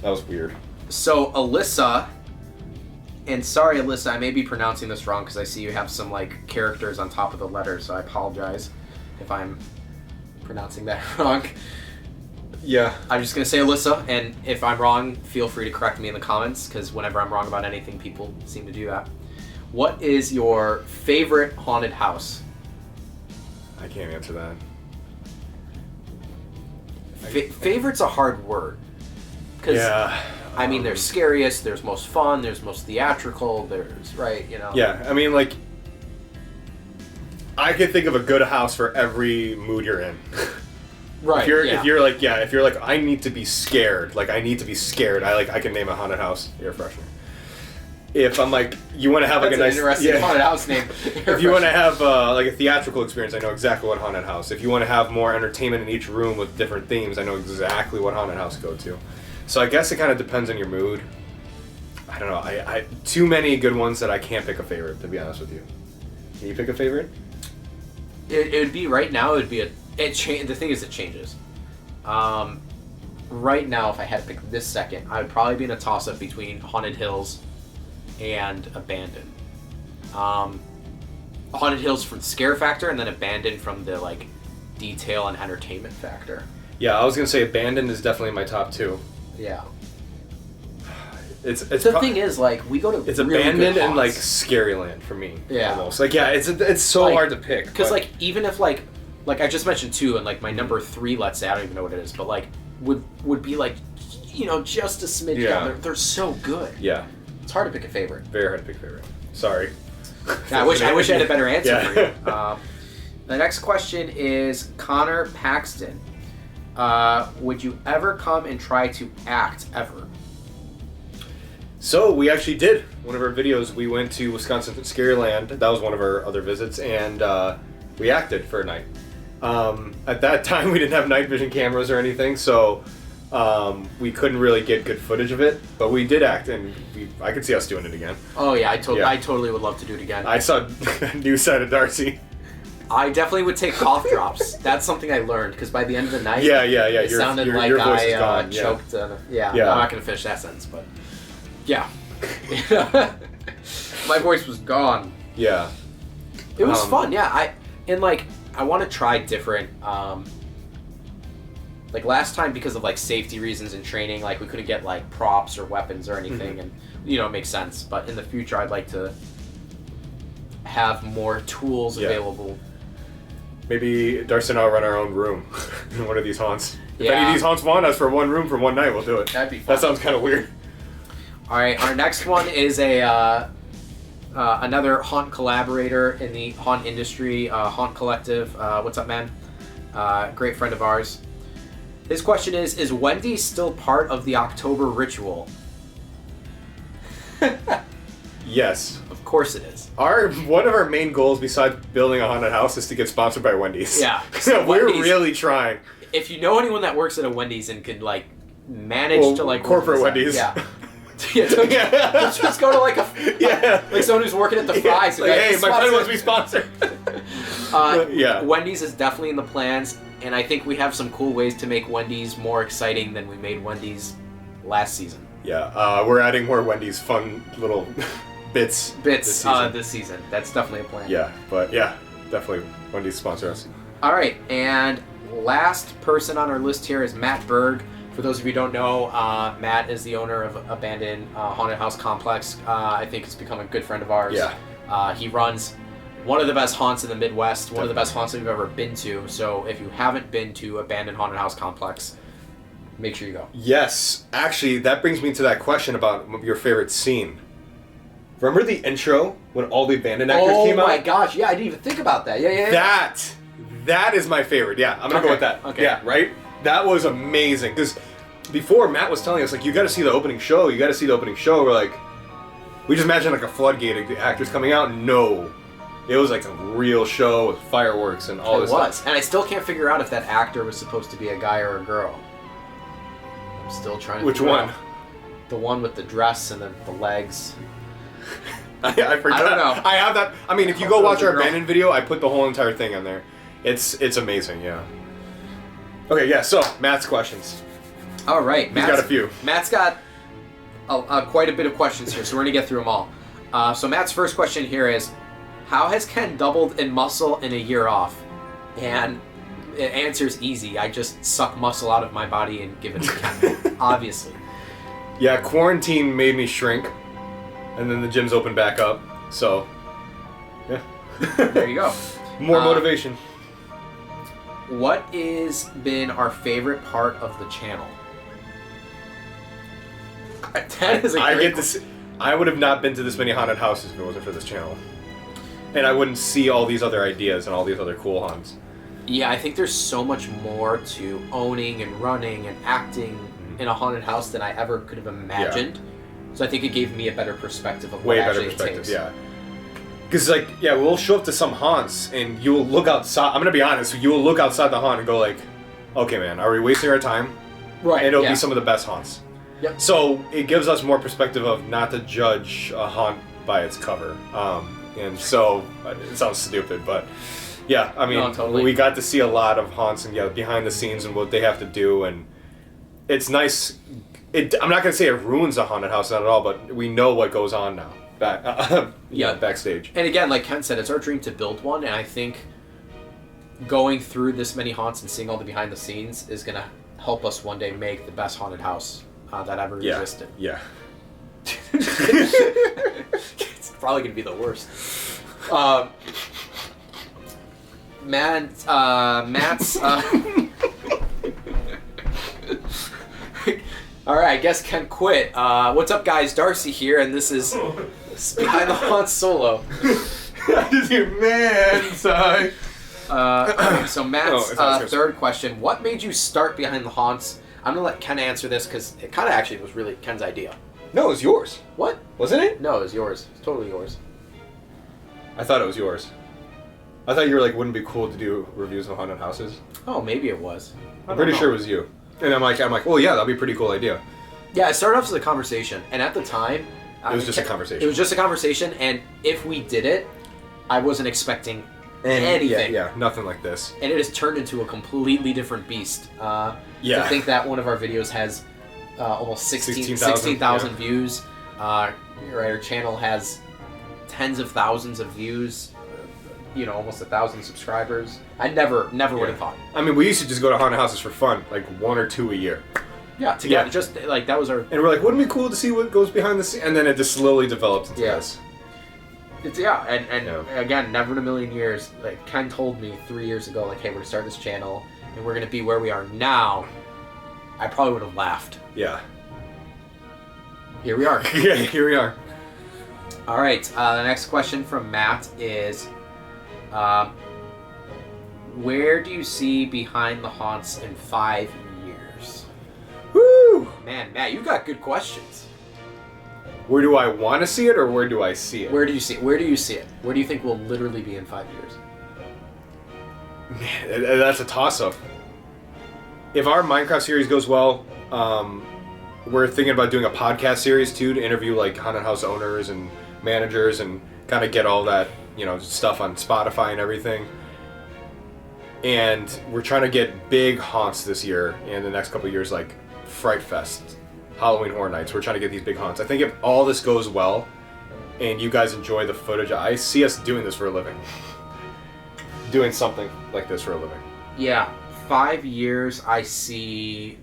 That was weird. So Alyssa, and sorry Alyssa, I may be pronouncing this wrong because I see you have some like characters on top of the letter, so I apologize if I'm pronouncing that wrong. Yeah. I'm just going to say Alyssa, and if I'm wrong, feel free to correct me in the comments, because whenever I'm wrong about anything, people seem to do that. What is your favorite haunted house? I can't answer that. Favorite's a hard word. Yeah. I mean, there's scariest, there's most fun, there's most theatrical, there's, right, you know? Yeah, I mean, like, I could think of a good house for every mood you're in. Right. If you're like, I need to be scared. Like, I need to be scared. I can name a haunted house air freshener. If I'm like, you want to have like That's a nice interesting haunted house name. If you want to have like a theatrical experience, I know exactly what haunted house. If you want to have more entertainment in each room with different themes, I know exactly what haunted house to go to. So I guess it kind of depends on your mood. I don't know. I too many good ones that I can't pick a favorite, to be honest with you. Can you pick a favorite? It would be right now. It'd be the thing is, it changes. Right now, if I had to pick this second, I would probably be in a toss-up between Haunted Hills and Abandoned. Haunted Hills from the scare factor, and then Abandoned from the like detail and entertainment factor. Yeah, I was gonna say Abandoned is definitely my top two. Yeah. It's the thing is, like, we go to it's really Abandoned good and like haunts. Scaryland for me. Yeah. Almost like it's so Like, hard to pick because like even if like I just mentioned two, and like my number 3, let's say, I don't even know what it is, but like would be like, you know, just a smidge down. They're so good. Yeah. It's hard to pick a favorite. Very hard to pick a favorite. Sorry. I wish I had a better answer Yeah. for you. The next question is Connor Paxton. Would you ever come and try to act ever? So we actually did one of our videos. We went to Wisconsin Scaryland. That was one of our other visits, and we acted for a night. At that time, we didn't have night vision cameras or anything, so we couldn't really get good footage of it. But we did act, and I could see us doing it again. Oh yeah, I totally would love to do it again. I saw a new side of Darcy. I definitely would take cough drops. That's something I learned, because by the end of the night, it sounded like your voice is I gone. choked. Yeah. I'm not going to finish that sentence, but yeah. My voice was gone. Yeah. It was fun, yeah. I want to try different, like last time, because of like safety reasons and training, like we couldn't get like props or weapons or anything, and you know, it makes sense. But in the future, I'd like to have more tools available. Maybe Darcy and I'll run our own room in one of these haunts. If Yeah. any of these haunts want us for one room for one night, we'll do it. That'd be fun. That sounds kind of weird. All right, our next one is another haunt collaborator in the haunt industry, Haunt Collective. What's up, man? Great friend of ours. His question is Wendy still part of the October ritual? Yes. Of course it is. One of our main goals besides building a haunted house is to get sponsored by Wendy's. Yeah. So we're Wendy's, really trying. If you know anyone that works at a Wendy's and could like manage to like corporate Wendy's. Yeah. Just go to like like someone who's working at the fries. Like, hey, my friend wants to be sponsored. Wendy's is definitely in the plans, and I think we have some cool ways to make Wendy's more exciting than we made Wendy's last season. Yeah, we're adding more Wendy's fun little bits this season. That's definitely a plan. Yeah, but yeah, definitely Wendy's sponsor us. All right, and last person on our list here is Matt Berg. For those of you who don't know, Matt is the owner of Abandoned Haunted House Complex. I think he's become a good friend of ours. Yeah. He runs one of the best haunts in the Midwest, one of the best haunts that we've ever been to. So if you haven't been to Abandoned Haunted House Complex, make sure you go. Yes. Actually, that brings me to that question about your favorite scene. Remember the intro when all the Abandoned actors came out? Oh my gosh, yeah, I didn't even think about that. Yeah. That is my favorite. Yeah, I'm going to go with that. Okay. Yeah, right? That was amazing. Because before, Matt was telling us, like, you got to see the opening show. We're like, we just imagine like a floodgate of the actors coming out. No. It was like a real show with fireworks and all this stuff. And I still can't figure out if that actor was supposed to be a guy or a girl. I'm still trying to Which one? The one with the dress and the legs. I forgot. I don't know. I have that. I mean, if you go watch our Abandoned video, I put the whole entire thing on there. It's amazing, yeah. Okay, yeah, so, Matt's questions. All right, He's got a few. Matt's got quite a bit of questions here, so we're gonna get through them all. So Matt's first question here is, how has Ken doubled in muscle in a year off? And the answer's easy. I just suck muscle out of my body and give it to Ken, obviously. Yeah, quarantine made me shrink, and then the gym's opened back up, so yeah. There you go. More motivation. What has been our favorite part of the channel? That is a I great get to see, I would have not been to this many haunted houses if it wasn't for this channel. And I wouldn't see all these other ideas and all these other cool haunts. Yeah, I think there's so much more to owning and running and acting in a haunted house than I ever could have imagined. Yeah. So I think it gave me a better perspective of what actually it takes. Yeah. Because, like, yeah, we'll show up to some haunts and you'll look outside. I'm going to be honest. You will look outside the haunt and go like, okay, man, are we wasting our time? Right. And it'll be some of the best haunts. Yep. So it gives us more perspective of not to judge a haunt by its cover. And so, it sounds stupid, but yeah, I mean, totally. We got to see a lot of haunts and behind the scenes and what they have to do, and it's nice. I'm not going to say it ruins a haunted house, not at all, but we know what goes on now. Backstage. And again, like Ken said, it's our dream to build one, and I think going through this many haunts and seeing all the behind the scenes is going to help us one day make the best haunted house that ever existed. Yeah. It's probably going to be the worst. Matt's all right, I guess Ken quit. What's up, guys? Darcy here, and this is Behind the Haunt solo. I just hear, man, sorry. So Matt's third question: what made you start Behind the Haunts? I'm gonna let Ken answer this because it kind of actually was really Ken's idea. No, it was yours. What? Wasn't it? No, it was yours. It's totally yours. I thought it was yours. I thought you were like, wouldn't it be cool to do reviews of haunted houses? Oh, maybe it was. I'm pretty sure it was you. And I'm like, well, yeah, that'd be a pretty cool idea. Yeah, it started off as a conversation, and at the time, it was just a conversation. It was just a conversation, and if we did it, I wasn't expecting anything. Yeah, nothing like this. And it has turned into a completely different beast. I think that one of our videos has almost 16,000 views. Our channel has tens of thousands of views. Almost 1,000 subscribers. I never would have thought. I mean, we used to just go to haunted houses for fun, like 1 or 2 a year. Yeah, together. Just like that was our. And we're like, wouldn't it be cool to see what goes behind the scenes? And then it just slowly develops into this. It's again, never in a million years. Like Ken told me 3 years ago, like, hey, we're gonna start this channel and we're gonna be where we are now. I probably would have laughed. Yeah. Here we are. Yeah, here we are. All right. The next question from Matt is. Where do you see Behind the Haunts in 5 years? Woo! Man, Matt, you got good questions. Where do I want to see it, or where do I see it? Where do you see it? Where do you see it? Where do you think we'll literally be in 5 years? Man, that's a toss-up. If our Minecraft series goes well, we're thinking about doing a podcast series too, to interview like haunted house owners and managers and kind of get all that stuff on Spotify and everything. And we're trying to get big haunts this year and the next couple of years, like Fright Fest, Halloween Horror Nights. We're trying to get these big haunts. I think if all this goes well and you guys enjoy the footage, I see us doing this for a living. Doing something like this for a living. Yeah, 5 years I see...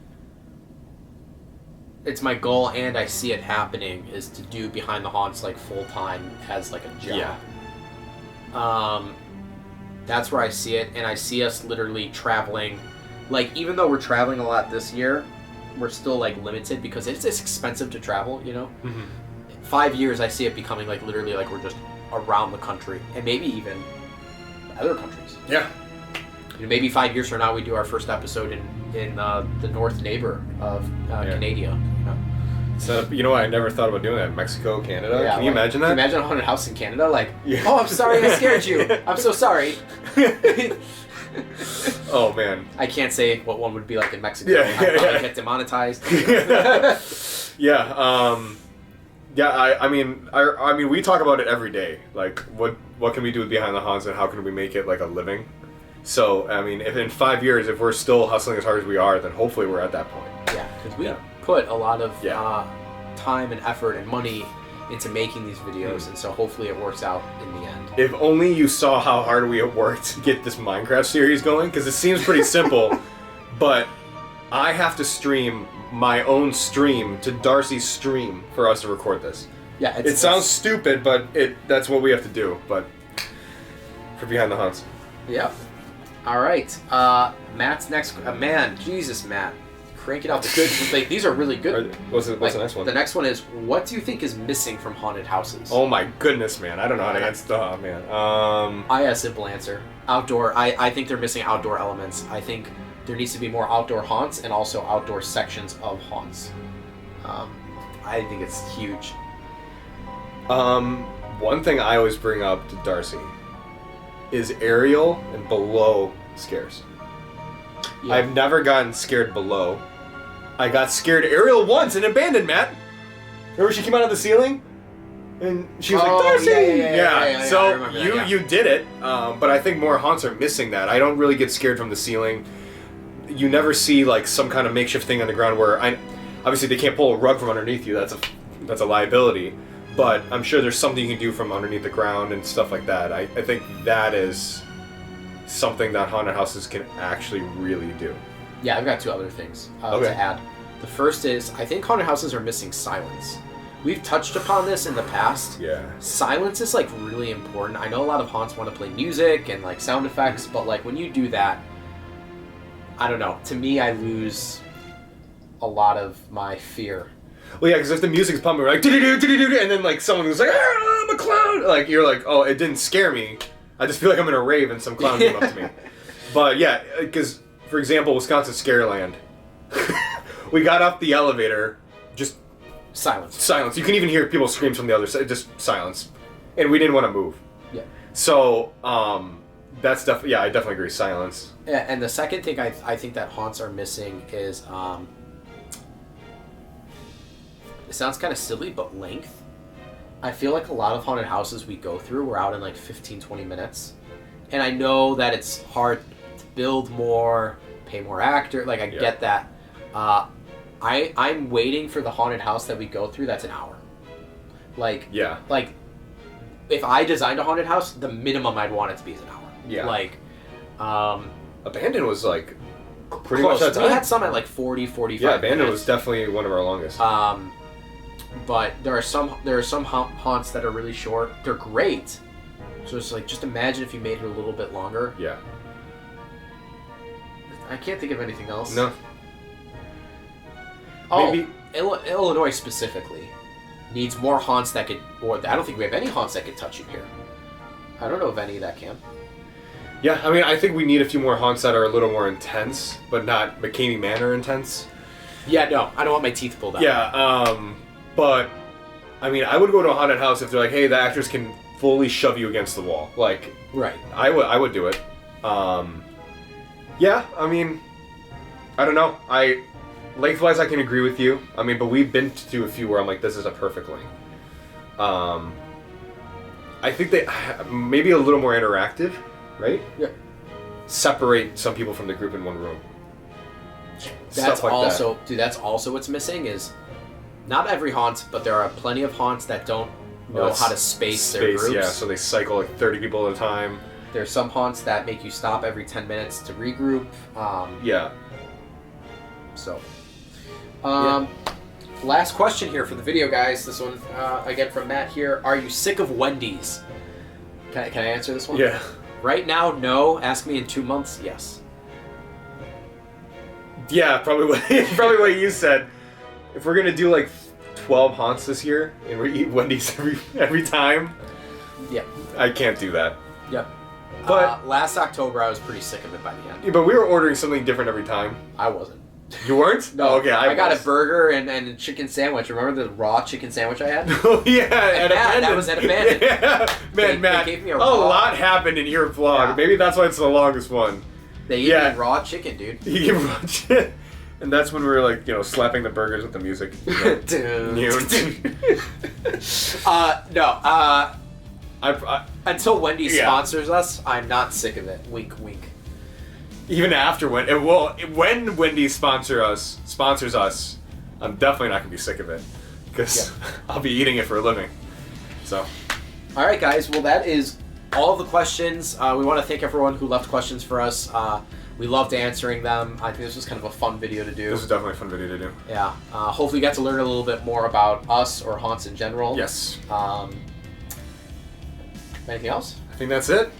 It's my goal, and I see it happening, is to do Behind the Haunts like full-time as like a job. Yeah. That's where I see it, and I see us literally traveling. Like, even though we're traveling a lot this year, we're still like limited because it's expensive to travel, Mm-hmm. 5 years, I see it becoming like literally like we're just around the country, and maybe even other countries. Yeah. Maybe 5 years from now, we do our first episode in the north neighbor of Canada. So, I never thought about doing that. Mexico, Canada. Yeah, can you imagine that? Can you imagine a haunted house in Canada? Like, oh, I'm sorry I scared you. I'm so sorry. Oh, man. I can't say what one would be like in Mexico. Yeah, I'd probably get demonetized. Yeah. I mean, we talk about it every day. Like, what can we do with Behind the Haunts and how can we make it like a living? So, I mean, if in 5 years, if we're still hustling as hard as we are, then hopefully we're at that point. Yeah. because we put a lot of time and effort and money into making these videos, and so hopefully it works out in the end. If only you saw how hard we have worked to get this Minecraft series going, because it seems pretty simple, but I have to stream my own stream to Darcy's stream for us to record this. Yeah, it sounds stupid, but that's what we have to do. But for Behind the Hunts. Yeah. All right. Matt's next. Man, Jesus, Matt, cranking out the good. Like, these are really good. What's the next one? The next one is, what do you think is missing from haunted houses? Oh my goodness, man! I don't know how to answer. Oh man. I have a simple answer. Outdoor. I think they're missing outdoor elements. I think there needs to be more outdoor haunts and also outdoor sections of haunts. I think it's huge. One thing I always bring up to Darcy is aerial and below scares. Yeah. I've never gotten scared below. I got scared aerial once in Abandoned, Matt. Remember she came out of the ceiling? And she was like, Darcy! Yeah. So you did it, but I think more haunts are missing that. I don't really get scared from the ceiling. You never see like some kind of makeshift thing on the ground where obviously they can't pull a rug from underneath you. That's a liability. But I'm sure there's something you can do from underneath the ground and stuff like that. I think that is something that haunted houses can actually really do. Yeah, I've got two other things to add. The first is, I think haunted houses are missing silence. We've touched upon this in the past. Yeah. Silence is like really important. I know a lot of haunts want to play music and like sound effects, but like when you do that, I don't know. To me, I lose a lot of my fear. Well, yeah, because if the music's pumping, we're like, do-do-do-do-do-do, and then like someone was like, I'm a clown. Like you're like, oh, it didn't scare me. I just feel like I'm in a rave and some clown came up to me. But yeah, because for example, Wisconsin Scareland, we got off the elevator, just silence. You can even hear people scream from the other side, just silence, and we didn't want to move. Yeah. So that's definitely I definitely agree, silence. Yeah, and the second thing I think that haunts are missing is it sounds kind of silly, but length. I feel like a lot of haunted houses we go through, we're out in like 15-20 minutes. And I know that it's hard to build more, pay more actor. Like, I get that. I'm waiting for the haunted house that we go through that's an hour. Like, if I designed a haunted house, the minimum I'd want it to be is an hour. Yeah. Like, Abandoned was like pretty close. much that time. We had some at like 40, 45 Yeah, Abandoned minutes. was definitely one of our longest. But there are some haunts that are really short. They're great. So it's like, just imagine if you made it a little bit longer. Yeah. I can't think of anything else. No. Maybe Illinois specifically needs more haunts that could. Or I don't think we have any haunts that could touch you here. I don't know of any that can. Yeah, I mean, I think we need a few more haunts that are a little more intense, but not McKamey Manor intense. Yeah, no, I don't want my teeth pulled out. Yeah, but I mean, I would go to a haunted house if they're like, hey, the actors can fully shove you against the wall. Like, right. I would do it. Yeah, I mean, I don't know. Lengthwise, I can agree with you. I mean, but we've been to a few where I'm like, this is a perfect length. I think they maybe a little more interactive, right? Yeah. Separate some people from the group in one room. That's also what's missing is not every haunt, but there are plenty of haunts that don't know how to space their groups. Yeah, so they cycle like 30 people at a time. There's some haunts that make you stop every 10 minutes to regroup. Yeah. So, last question here for the video, guys. This one, again from Matt here. Are you sick of Wendy's? Can I answer this one? Yeah. Right now, no. Ask me in 2 months, yes. Yeah, probably what you said. If we're gonna do like 12 haunts this year and we eat Wendy's every time, yeah, I can't do that. Yep. But last October, I was pretty sick of it by the end. Yeah, but we were ordering something different every time. I wasn't. You weren't? No. Oh, okay, I got a burger and a chicken sandwich. Remember the raw chicken sandwich I had? Oh yeah, that was at Abandoned. Yeah. Man, Matt, they gave me a lot happened in your vlog. Yeah. Maybe that's why it's the longest one. They gave me raw chicken, dude. You gave raw chicken. And that's when we were like, slapping the burgers with the music. Until Wendy sponsors us, I'm not sick of it. Wink, wink. Even after when Wendy sponsors us, I'm definitely not gonna be sick of it because I'll be eating it for a living. So. All right, guys. Well, that is all of the questions. We want to thank everyone who left questions for us. We loved answering them. I think this was kind of a fun video to do. This was definitely a fun video to do. Yeah. Hopefully you got to learn a little bit more about us or haunts in general. Yes. Anything else? I think that's it.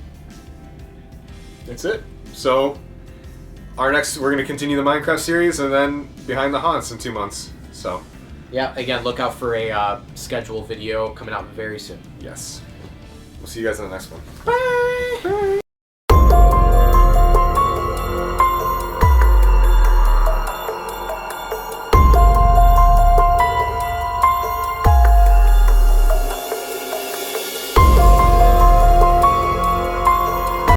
That's it. So, we're going to continue the Minecraft series and then Behind the Haunts in 2 months. So. Yeah, again, look out for a scheduled video coming out very soon. Yes. We'll see you guys in the next one. Bye! Bye!